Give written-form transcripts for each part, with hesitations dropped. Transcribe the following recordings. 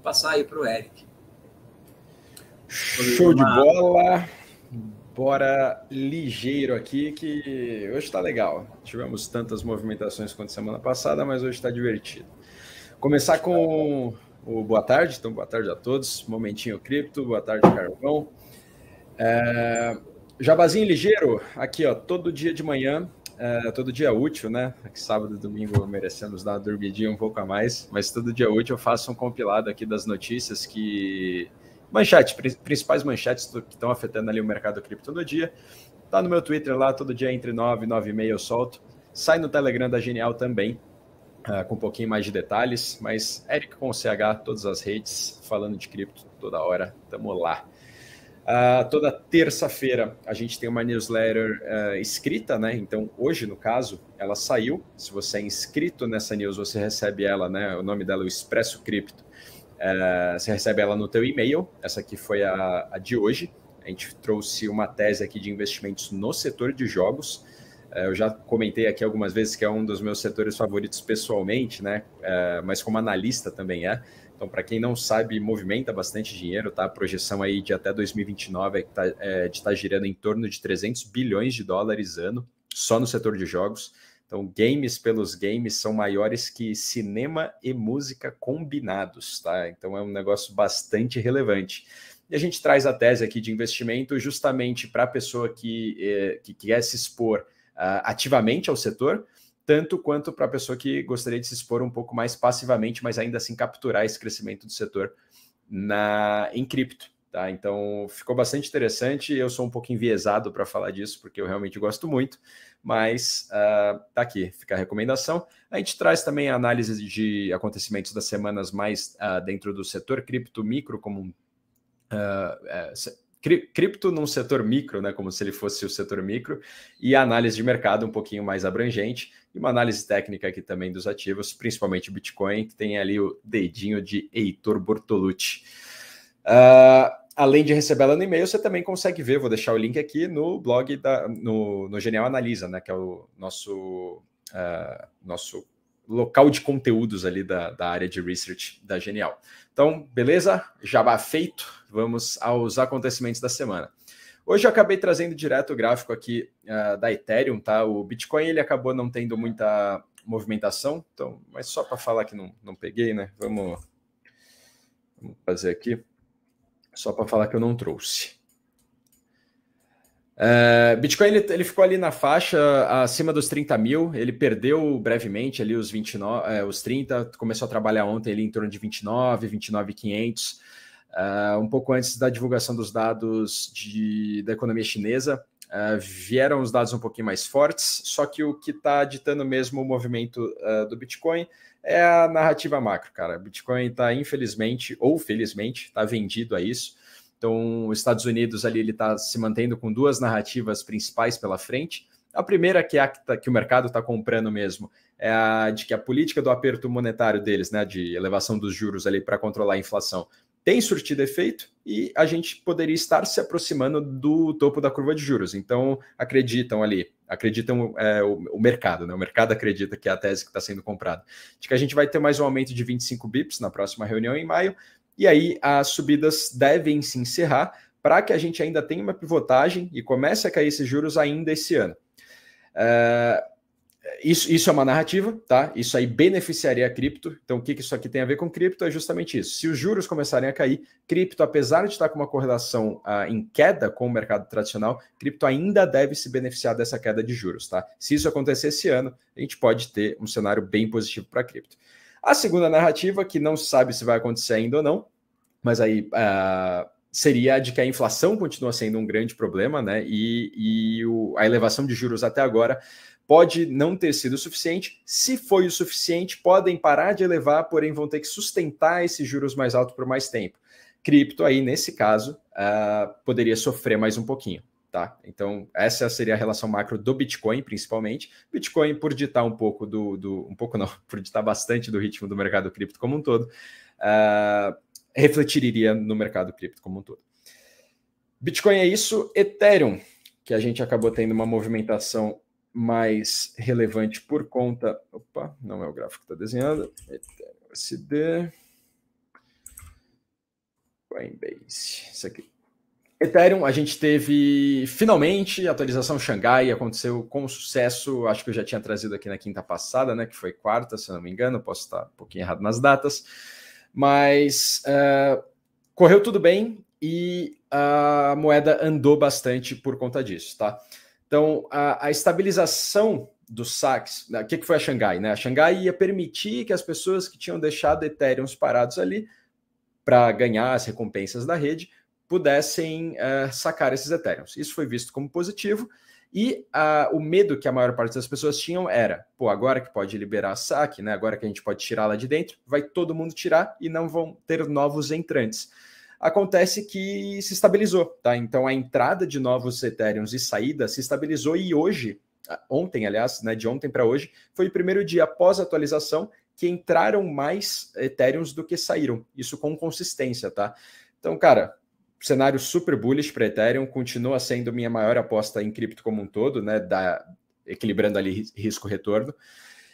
passar aí para o Eric. Show de bola. Bora ligeiro aqui, que hoje está legal. Tivemos tantas movimentações quanto semana passada, mas hoje está divertido. Começar com o boa tarde. Então, boa tarde a todos. Momentinho cripto, boa tarde, Carvão. Jabazinho ligeiro, aqui, ó, todo dia de manhã, todo dia útil, né? Aqui sábado e domingo merecemos dar uma dormidinha um pouco a mais, mas todo dia útil eu faço um compilado aqui das notícias principais manchetes que estão afetando ali o mercado cripto no dia. Tá no meu Twitter lá, todo dia entre 9 e 9h30 eu solto. Sai no Telegram da Genial também, com um pouquinho mais de detalhes, mas Eric com CH, todas as redes, falando de cripto toda hora, tamo lá. Toda terça-feira a gente tem uma newsletter escrita, né? Então hoje, no caso, ela saiu. Se você é inscrito nessa news, você recebe ela, né? O nome dela é o Expresso Cripto. Você recebe ela no teu e-mail. Essa aqui foi a de hoje. A gente trouxe uma tese aqui de investimentos no setor de jogos. Eu já comentei aqui algumas vezes que é um dos meus setores favoritos pessoalmente, né? Mas como analista também é. Então, para quem não sabe, movimenta bastante dinheiro, tá? A projeção aí de até 2029 de estar girando em torno de 300 bilhões de dólares ano, só no setor de jogos. Então, games pelos games são maiores que cinema e música combinados, tá? Então, é um negócio bastante relevante. E a gente traz a tese aqui de investimento justamente para a pessoa que quer se expor ativamente ao setor, tanto quanto para a pessoa que gostaria de se expor um pouco mais passivamente, mas ainda assim capturar esse crescimento do setor em cripto. Tá? Então, ficou bastante interessante. Eu sou um pouco enviesado para falar disso, porque eu realmente gosto muito, mas tá aqui, fica a recomendação. A gente traz também a análise de acontecimentos das semanas mais dentro do setor cripto micro, como cripto num setor micro, né, como se ele fosse o setor micro, e a análise de mercado um pouquinho mais abrangente, e uma análise técnica aqui também dos ativos, principalmente o Bitcoin, que tem ali o dedinho de Heitor Bortolucci. Além de receber ela no e-mail, você também consegue ver, vou deixar o link aqui no blog, no Genial Analisa, né, que é o nosso local de conteúdos ali da área de research da Genial. Então, beleza? Jabá feito, vamos aos acontecimentos da semana. Hoje eu acabei trazendo direto o gráfico aqui da Ethereum, tá? O Bitcoin ele acabou não tendo muita movimentação, então, mas só para falar que não peguei, né? Vamos fazer aqui, só para falar que eu não trouxe. Bitcoin ele ficou ali na faixa acima dos 30 mil, ele perdeu brevemente ali os 29, os 30, começou a trabalhar ontem ali em torno de 29.500, um pouco antes da divulgação dos dados da economia chinesa. Vieram os dados um pouquinho mais fortes, só que o que está ditando mesmo o movimento do Bitcoin é a narrativa macro, cara. O Bitcoin está, infelizmente ou felizmente, está vendido a isso. Então, os Estados Unidos ali ele está se mantendo com duas narrativas principais pela frente. A primeira, que o mercado está comprando mesmo, é a de que a política do aperto monetário deles, né, de elevação dos juros ali para controlar a inflação, tem surtido efeito e a gente poderia estar se aproximando do topo da curva de juros. Então, acreditam o mercado, né? O mercado acredita que é a tese que está sendo comprada, de que a gente vai ter mais um aumento de 25 bips na próxima reunião em maio, e aí as subidas devem se encerrar para que a gente ainda tenha uma pivotagem e comece a cair esses juros ainda esse ano. Isso é uma narrativa, tá? Isso aí beneficiaria a cripto. Então, o que isso aqui tem a ver com cripto é justamente isso. Se os juros começarem a cair, cripto, apesar de estar com uma correlação em queda com o mercado tradicional, cripto ainda deve se beneficiar dessa queda de juros, tá? Se isso acontecer esse ano, a gente pode ter um cenário bem positivo para a cripto. A segunda narrativa, que não se sabe se vai acontecer ainda ou não, mas aí seria a de que a inflação continua sendo um grande problema, né? E a elevação de juros até agora pode não ter sido o suficiente. Se foi o suficiente, podem parar de elevar, porém vão ter que sustentar esses juros mais altos por mais tempo. Cripto aí, nesse caso, poderia sofrer mais um pouquinho. Tá? Então, essa seria a relação macro do Bitcoin, principalmente. Bitcoin, por ditar um pouco por ditar bastante do ritmo do mercado cripto como um todo, refletiria no mercado cripto como um todo. Bitcoin é isso. Ethereum, que a gente acabou tendo uma movimentação mais relevante por conta... Opa, não é o gráfico que está desenhando. Ethereum SD... Coinbase, isso aqui. Ethereum, a gente teve finalmente a atualização Xangai, aconteceu com sucesso, acho que eu já tinha trazido aqui na quinta passada, né, que foi quarta, se eu não me engano, posso estar um pouquinho errado nas datas, mas correu tudo bem e a moeda andou bastante por conta disso, tá? Então, a estabilização dos saques, o que foi a Xangai, né? A Xangai ia permitir que as pessoas que tinham deixado Ethereum parados ali para ganhar as recompensas da rede pudessem sacar esses Ethereums. Isso foi visto como positivo e o medo que a maior parte das pessoas tinham era, pô, agora que pode liberar saque, né, agora que a gente pode tirar lá de dentro, vai todo mundo tirar e não vão ter novos entrantes. Acontece que se estabilizou, tá? Então a entrada de novos Ethereums e saída se estabilizou e hoje, ontem, aliás, né, de ontem para hoje, foi o primeiro dia após a atualização que entraram mais Ethereums do que saíram. Isso com consistência, tá? Então, cara, cenário super bullish para Ethereum, continua sendo minha maior aposta em cripto como um todo, né? Equilibrando ali risco-retorno.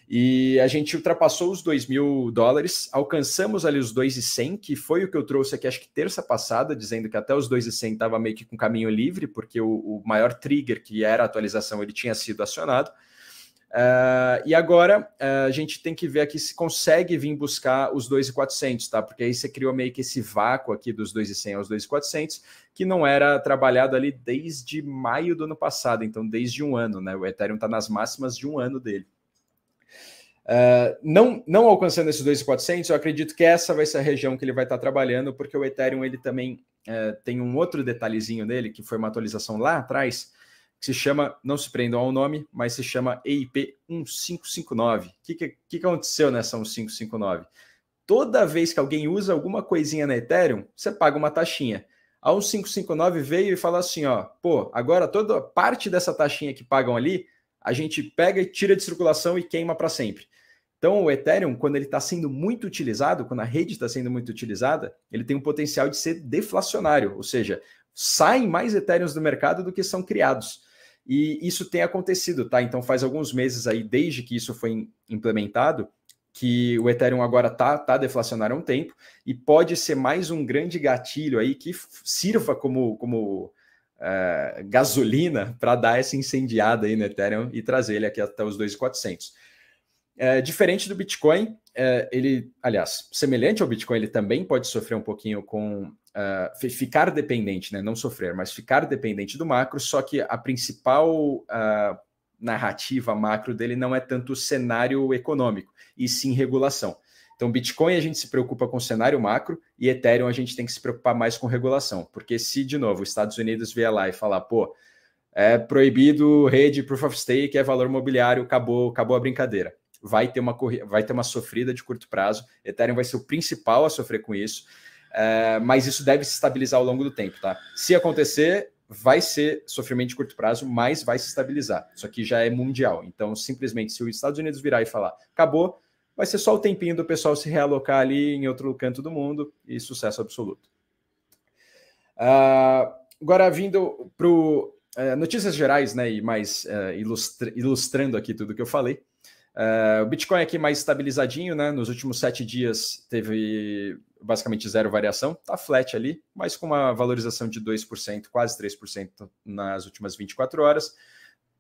E a gente ultrapassou os $2.000, alcançamos ali os 2.100, que foi o que eu trouxe aqui, acho que terça passada, dizendo que até os 2.100 estava meio que com caminho livre, porque o maior trigger, que era a atualização, ele tinha sido acionado. E agora a gente tem que ver aqui se consegue vir buscar os 2.400, tá? Porque aí você criou meio que esse vácuo aqui dos 2.100 aos 2.400, que não era trabalhado ali desde maio do ano passado, então desde um ano, né? O Ethereum está nas máximas de um ano dele. Não alcançando esses 2.400, eu acredito que essa vai ser a região que ele vai estar trabalhando, porque o Ethereum ele também tem um outro detalhezinho nele, que foi uma atualização lá atrás, que se chama, não se prendam ao nome, mas se chama EIP 1559. O que aconteceu nessa 1559? Toda vez que alguém usa alguma coisinha na Ethereum, você paga uma taxinha. A 1559 veio e falou assim, ó, pô, agora toda parte dessa taxinha que pagam ali, a gente pega e tira de circulação e queima para sempre. Então, o Ethereum, quando ele está sendo muito utilizado, quando a rede está sendo muito utilizada, ele tem um potencial de ser deflacionário, ou seja, saem mais Ethereums do mercado do que são criados. E isso tem acontecido, tá? Então, faz alguns meses aí, desde que isso foi implementado, que o Ethereum agora tá deflacionário há um tempo e pode ser mais um grande gatilho aí que sirva como gasolina para dar essa incendiada aí no Ethereum e trazer ele aqui até os 2.400. Diferente do Bitcoin, ele, aliás, semelhante ao Bitcoin, ele também pode sofrer um pouquinho com ficar dependente, né? Não sofrer, mas ficar dependente do macro, só que a principal narrativa macro dele não é tanto o cenário econômico, e sim regulação. Então, Bitcoin a gente se preocupa com o cenário macro e Ethereum a gente tem que se preocupar mais com regulação, porque se, de novo, os Estados Unidos vier lá e falar, pô, é proibido rede Proof of Stake, é valor mobiliário, acabou a brincadeira. Vai ter uma sofrida de curto prazo, Ethereum vai ser o principal a sofrer com isso, mas isso deve se estabilizar ao longo do tempo, tá? Se acontecer, vai ser sofrimento de curto prazo, mas vai se estabilizar. Isso aqui já é mundial, então simplesmente se os Estados Unidos virar e falar, acabou, vai ser só o tempinho do pessoal se realocar ali em outro canto do mundo e sucesso absoluto. Agora, vindo para notícias gerais, né, e mais ilustrando aqui tudo que eu falei, o Bitcoin aqui mais estabilizadinho, né, nos últimos 7 dias teve basicamente zero variação, tá flat ali, mas com uma valorização de 2%, quase 3% nas últimas 24 horas,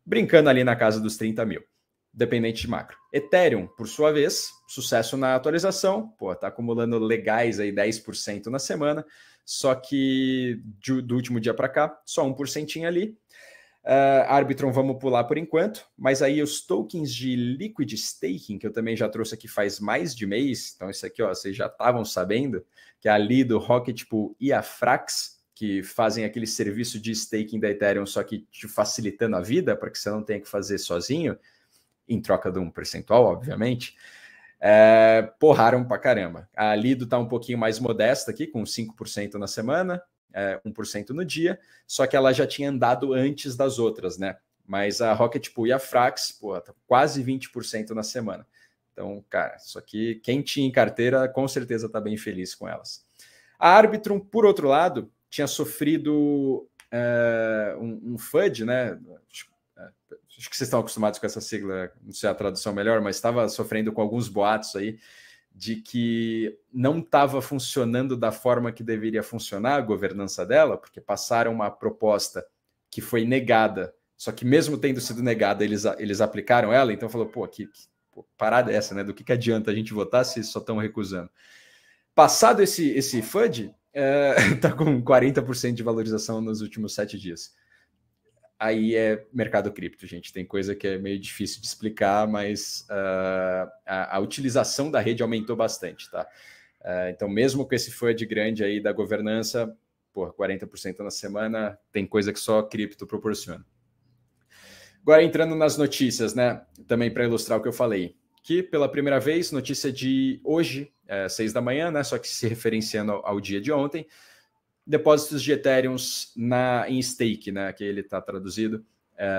brincando ali na casa dos 30 mil. Dependente de macro. Ethereum, por sua vez, sucesso na atualização, pô, tá acumulando legais aí 10% na semana, só que do último dia para cá, só 1% ali. Arbitrum vamos pular por enquanto, mas aí os tokens de Liquid Staking, que eu também já trouxe aqui faz mais de mês, então isso aqui, ó, vocês já estavam sabendo, que é ali do Rocket Pool e a Frax, que fazem aquele serviço de staking da Ethereum, só que te facilitando a vida, para que você não tenha que fazer sozinho, em troca de um percentual, obviamente, porraram pra caramba. A Lido está um pouquinho mais modesta aqui, com 5% na semana, 1% no dia, só que ela já tinha andado antes das outras, né? Mas a Rocket Pool e a Frax, pô, tá quase 20% na semana. Então, cara, isso aqui, quem tinha em carteira, com certeza está bem feliz com elas. A Arbitrum, por outro lado, tinha sofrido um FUD, né? Acho que vocês estão acostumados com essa sigla, não sei a tradução melhor, mas estava sofrendo com alguns boatos aí de que não estava funcionando da forma que deveria funcionar a governança dela, porque passaram uma proposta que foi negada, só que mesmo tendo sido negada, eles aplicaram ela, então falou, pô, que parada é essa, né? Do que adianta a gente votar se só estão recusando? Passado esse FUD, tá com 40% de valorização nos últimos 7 dias. Aí é mercado cripto, gente. Tem coisa que é meio difícil de explicar, mas a utilização da rede aumentou bastante, tá? Então, mesmo com esse FUD grande aí da governança, por 40% na semana, tem coisa que só cripto proporciona. Agora, entrando nas notícias, né? Também para ilustrar o que eu falei. Que, pela primeira vez, notícia de hoje, 6 da manhã, né? Só que se referenciando ao dia de ontem, depósitos de Ethereum em stake, né, que ele está traduzido,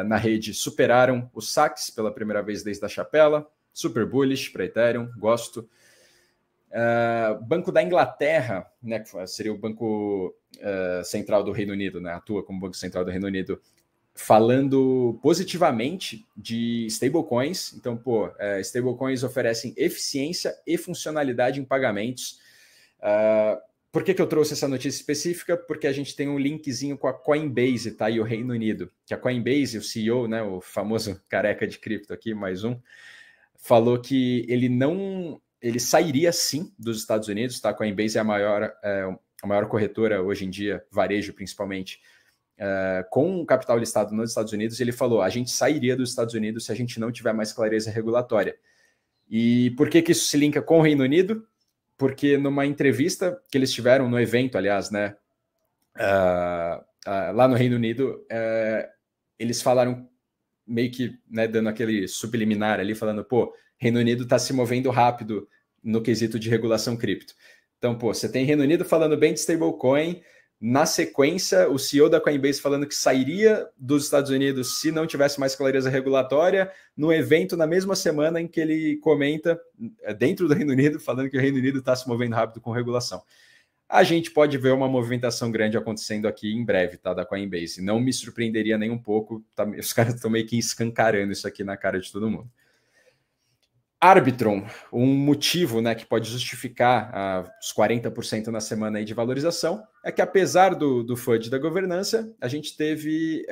na rede, superaram os saques pela primeira vez desde a chapela, super bullish para Ethereum, gosto. Banco da Inglaterra, né, que seria o Banco Central do Reino Unido, né, atua como Banco Central do Reino Unido, falando positivamente de stablecoins. Então, pô, stablecoins oferecem eficiência e funcionalidade em pagamentos. Por que eu trouxe essa notícia específica? Porque a gente tem um linkzinho com a Coinbase, tá? E o Reino Unido. Que a Coinbase, o CEO, né, o famoso careca de cripto aqui, mais um, falou que ele sairia sim dos Estados Unidos, tá? A Coinbase é a maior corretora hoje em dia, varejo principalmente, com capital listado nos Estados Unidos. E ele falou, a gente sairia dos Estados Unidos se a gente não tiver mais clareza regulatória. E por que isso se linka com o Reino Unido? Porque numa entrevista que eles tiveram no evento, aliás, né, lá no Reino Unido, eles falaram meio que, né, dando aquele subliminar ali, falando, pô, Reino Unido está se movendo rápido no quesito de regulação cripto. Então, pô, você tem Reino Unido falando bem de stablecoin, na sequência, o CEO da Coinbase falando que sairia dos Estados Unidos se não tivesse mais clareza regulatória, no evento na mesma semana em que ele comenta, dentro do Reino Unido, falando que o Reino Unido está se movendo rápido com regulação. A gente pode ver uma movimentação grande acontecendo aqui em breve, tá, da Coinbase. Não me surpreenderia nem um pouco, tá, os caras estão meio que escancarando isso aqui na cara de todo mundo. Arbitrum, um motivo, né, que pode justificar os 40% na semana aí de valorização, é que apesar do FUD da governança, a gente teve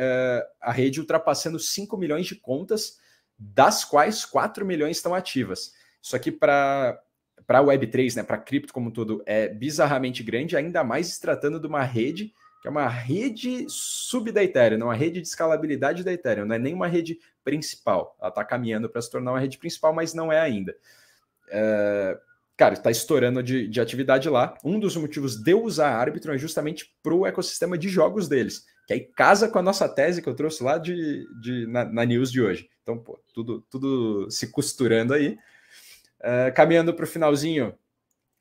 a rede ultrapassando 5 milhões de contas, das quais 4 milhões estão ativas. Isso aqui para a Web3, né, para cripto como um todo, é bizarramente grande, ainda mais se tratando de uma rede que é uma rede sub da Ethereum, não uma rede de escalabilidade da Ethereum, não é nem uma rede principal. Ela está caminhando para se tornar uma rede principal, mas não é ainda. Cara, está estourando de atividade lá. Um dos motivos de eu usar a Arbitrum é justamente para o ecossistema de jogos deles, que aí casa com a nossa tese que eu trouxe lá na news de hoje. Então, pô, tudo se costurando aí. Caminhando para o finalzinho,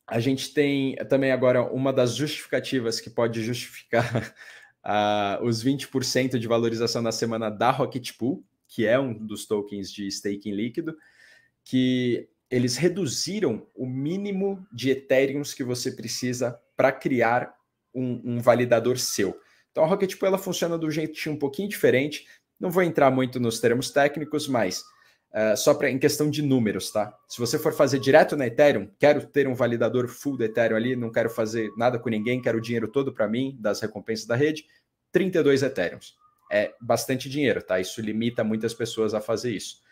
a gente tem também agora uma das justificativas que pode justificar os 20% de valorização na semana da Rocket Pool, que é um dos tokens de staking líquido, que eles reduziram o mínimo de Ethereums que você precisa para criar um validador seu. Então a Rocket Pool ela funciona de um jeitinho um pouquinho diferente. Não vou entrar muito nos termos técnicos, mas só em questão de números, tá? Se você for fazer direto na Ethereum, quero ter um validador full da Ethereum ali, não quero fazer nada com ninguém, quero o dinheiro todo para mim, das recompensas da rede, 32 Ethereums. É bastante dinheiro, tá? Isso limita muitas pessoas a fazer isso.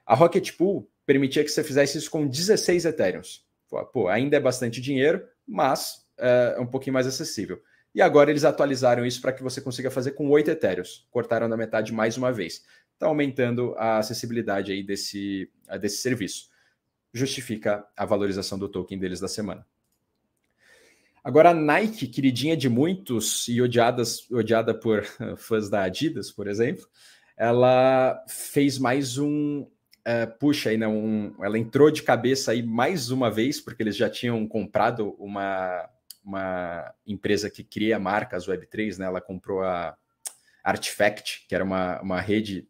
A Rocket Pool permitia que você fizesse isso com 16 Ethereums. Pô, ainda é bastante dinheiro, mas é um pouquinho mais acessível. E agora eles atualizaram isso para que você consiga fazer com 8 Ethereums. Cortaram na metade mais uma vez. Está aumentando a acessibilidade aí desse serviço. Justifica a valorização do token deles da semana. Agora, a Nike, queridinha de muitos e odiada por fãs da Adidas, por exemplo, ela fez mais puxa aí, né, ela entrou de cabeça aí mais uma vez, porque eles já tinham comprado uma empresa que cria marcas Web3, né? Ela comprou a Artifact, que era uma rede.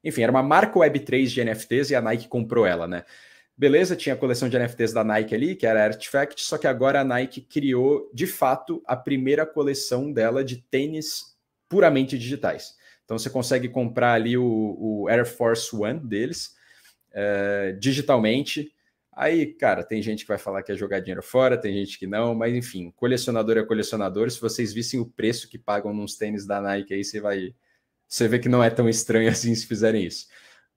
Enfim, era uma marca Web3 de NFTs e a Nike comprou ela, né? Beleza, tinha a coleção de NFTs da Nike ali, que era a Artifact, só que agora a Nike criou, de fato, a primeira coleção dela de tênis puramente digitais. Então você consegue comprar ali o Air Force One deles digitalmente. Aí, cara, tem gente que vai falar que é jogar dinheiro fora, tem gente que não, mas enfim, colecionador é colecionador. Se vocês vissem o preço que pagam nos tênis da Nike aí, você vê que não é tão estranho assim se fizerem isso.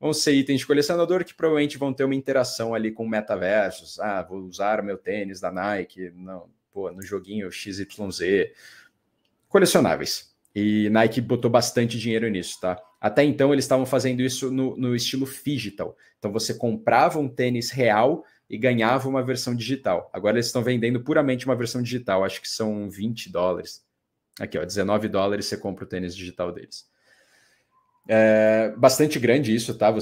Vão ser itens de colecionador que provavelmente vão ter uma interação ali com metaversos. Ah, vou usar meu tênis da Nike no joguinho XYZ. Colecionáveis. E Nike botou bastante dinheiro nisso, tá? Até então eles estavam fazendo isso no estilo phygital. Então você comprava um tênis real e ganhava uma versão digital. Agora eles estão vendendo puramente uma versão digital. Acho que são $20. Aqui, ó, $19 você compra o tênis digital deles. É bastante grande isso, tá?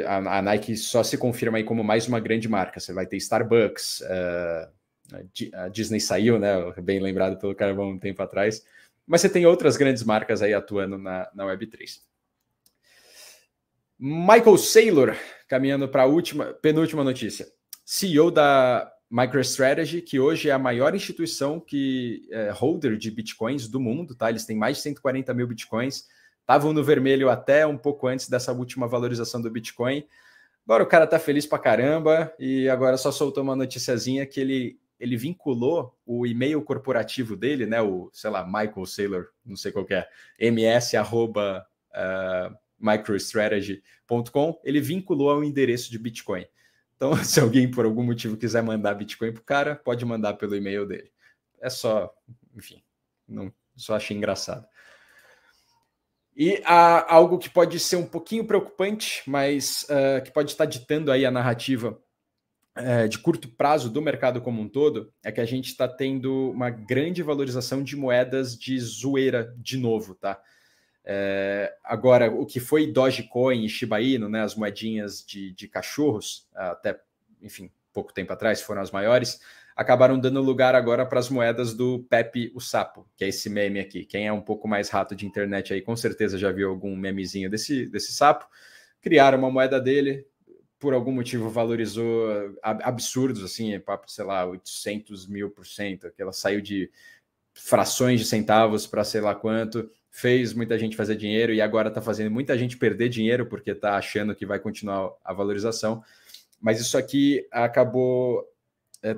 A Nike só se confirma aí como mais uma grande marca. Você vai ter Starbucks, a Disney saiu, né? Bem lembrado pelo Carvão um tempo atrás. Mas você tem outras grandes marcas aí atuando na Web3. Michael Saylor, caminhando para a penúltima notícia. CEO da MicroStrategy, que hoje é a maior instituição que holder de bitcoins do mundo, tá? Eles têm mais de 140 mil bitcoins. Estavam no vermelho até um pouco antes dessa última valorização do Bitcoin. Agora o cara tá feliz pra caramba e agora só soltou uma noticiazinha que ele vinculou o e-mail corporativo dele, né? O, sei lá, Michael Saylor, não sei qual que é, ms@microstrategy.com, ele vinculou ao endereço de Bitcoin. Então, se alguém por algum motivo quiser mandar Bitcoin pro cara, pode mandar pelo e-mail dele. É só, enfim, só achei engraçado. E há algo que pode ser um pouquinho preocupante, mas que pode estar ditando aí a narrativa de curto prazo do mercado como um todo, é que a gente está tendo uma grande valorização de moedas de zoeira de novo, tá? Agora, o que foi Dogecoin e Shiba Inu, né, as moedinhas de cachorros, até, enfim, pouco tempo atrás foram as maiores, acabaram dando lugar agora para as moedas do Pepe o Sapo, que é esse meme aqui. Quem é um pouco mais rato de internet aí, com certeza já viu algum memezinho desse sapo. Criaram uma moeda dele, por algum motivo valorizou absurdos, assim, papo, sei lá, 800 mil %, que ela saiu de frações de centavos para sei lá quanto, fez muita gente fazer dinheiro e agora está fazendo muita gente perder dinheiro porque está achando que vai continuar a valorização. Mas isso aqui acabou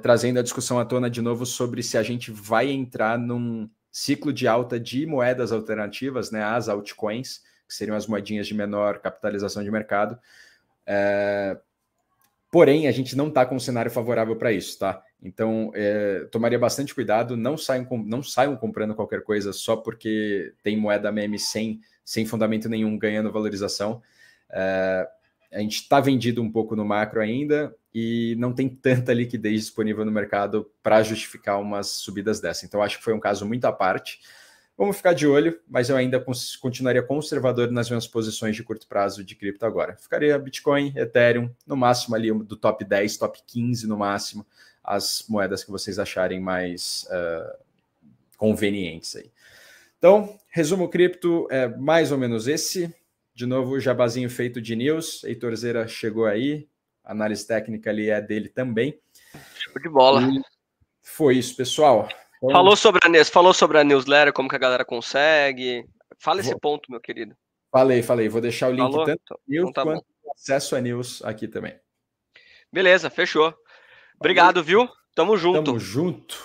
trazendo a discussão à tona de novo sobre se a gente vai entrar num ciclo de alta de moedas alternativas, né, as altcoins, que seriam as moedinhas de menor capitalização de mercado. Porém, a gente não está com um cenário favorável para isso, tá? Então, tomaria bastante cuidado, não saiam comprando qualquer coisa só porque tem moeda meme sem fundamento nenhum ganhando valorização. A gente está vendido um pouco no macro ainda e não tem tanta liquidez disponível no mercado para justificar umas subidas dessa. Então, acho que foi um caso muito à parte. Vamos ficar de olho, mas eu ainda continuaria conservador nas minhas posições de curto prazo de cripto agora. Ficaria Bitcoin, Ethereum, no máximo ali do top 10, top 15 no máximo, as moedas que vocês acharem mais convenientes aí. Então, resumo cripto é mais ou menos esse. De novo, jabazinho feito de news. Heitor Zera chegou aí. A análise técnica ali é dele também. Show de bola. E foi isso, pessoal. Então, falou sobre a newsletter, como que a galera consegue. Fala esse ponto, meu querido. Falei. Vou deixar o link tanto no news quanto bom. acesso a news aqui também. Beleza, fechou. Obrigado, viu? Tamo junto. Tamo junto.